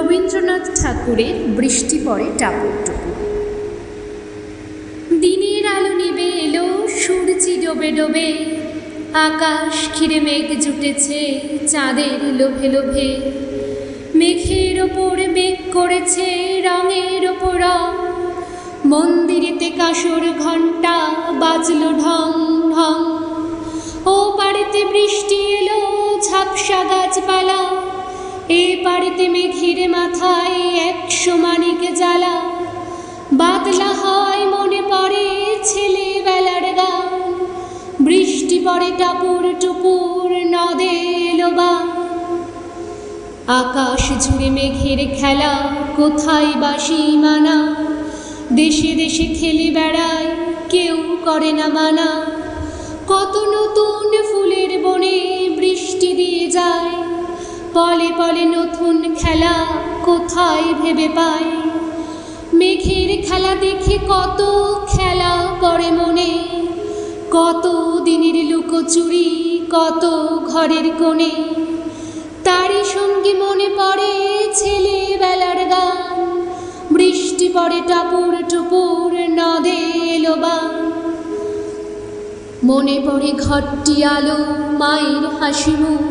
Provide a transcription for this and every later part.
রবীন্দ্রনাথ ঠাকুরের বৃষ্টি পড়ে টাপুর টুপুর। দিনের আলো নিবে এলো, সূর্যি ডোবে ডোবে, আকাশ ঘিরে মেঘ জুটেছে চাঁদের লোভে লোভে। মেঘের ওপর মেঘ করেছে রঙের ওপর রং, মন্দিরেতে কাসর ঘণ্টা বাজলো ঢং ঢং। ও পাড়েতে বৃষ্টি এলো ঝাপসা গাছপালা, এ পাড়েতে মেঘের মাথায় 100 মানিক জ্বালা। বাদলা হয় মনে পড়ে ছেলেবেলার গান, বৃষ্টি পড়ে টাপুর টুপুর নদে এলো বান। আকাশ জুড়ে মেঘের খেলা, কোথায় বাসি মানা, দেশে দেশে খেলে বেড়ায় কেউ করে না মানা। কত নতুন ফুলের বনে বৃষ্টি দিয়ে যায়, পলে পলে নতুন খেলা কোথায় ভেবে পায়। মেঘের খেলা দেখে কত খেলা পড়ে মনে, কত দিনের লুকোচুরি কত ঘরের কোণে। তারই সঙ্গে মনে পড়ে ছেলেবেলার গান, বৃষ্টি পড়ে টাপুর টুপুর নদে এলো বান। মনে পড়ে ঘরটি আলো মায়ের হাসি মুখ,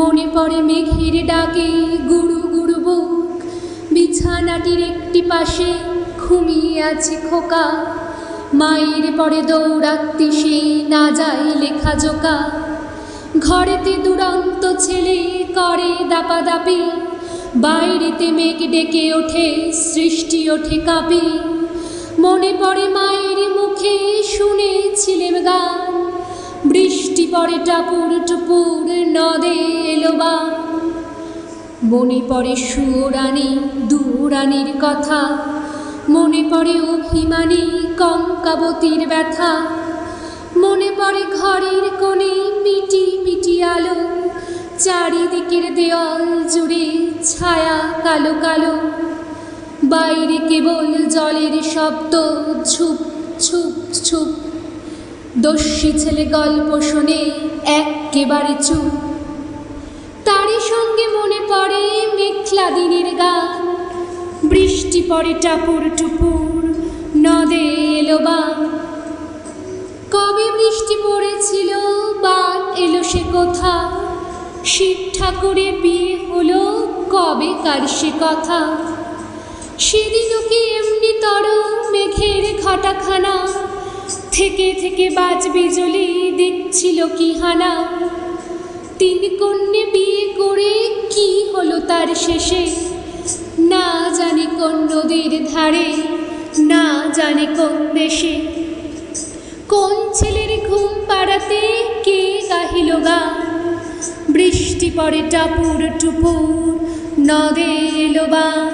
মনে পড়ে মেঘের ডাকে গুড়ু গুড়ু বুক। বিছানাটির একটি পাশে ঘুমিয়ে আছে খোকা, মায়ের পরে দৌড়াতে সে না যায় লেখা জোকা। ঘরেতে দুরন্ত ছেলে করে দাপাদাপি, বাইরেতে মেঘ ডেকে ওঠে সৃষ্টি ওঠে কাঁপি। মনে পড়ে মায়ের মুখে শুনেছিলেম গান, বৃষ্টি পড়ে টাপুর টুপুর নদে এলো বান। মনে পড়ে সুরানি দুরানির কথা, মনে পড়ে অভিমানী কঙ্কাবতীর ব্যথা। মনে পড়ে ঘরের কোণে মিটি মিটি আলো, চারিদিকের দেওয়াল জুড়ে ছায়া কালো কালো। বাইরে কেবল জলের শব্দ ঝুপ ঝুপ ঝুপ, দস্যি ছেলে গল্প শোনে একেবারে চুপ। তারই সঙ্গে মনে পড়ে মেঘলা দিনের গান, বৃষ্টি পড়ে টাপুর টুপুর নদে এলো বান। কবে বৃষ্টি পড়েছিল বান এলো সে কোথা, শিব ঠাকুরের বিয়ে হলো কবে কার সে কথা। সেদিনও কি এমনি তর মেঘের ঘটাখানা, থেকে থেকে বাজ বিজলি দিচ্ছিল কি হানা। 3 কন্যে বিয়ে করে কি হলো তার শেষে, না জানি কোন নদীর ধারে না জানি কোন দেশে। কোন ছেলের ঘুম পাড়াতে কে গাহিল গান, বৃষ্টি পড়ে টাপুর টুপুর নদে এলো বান।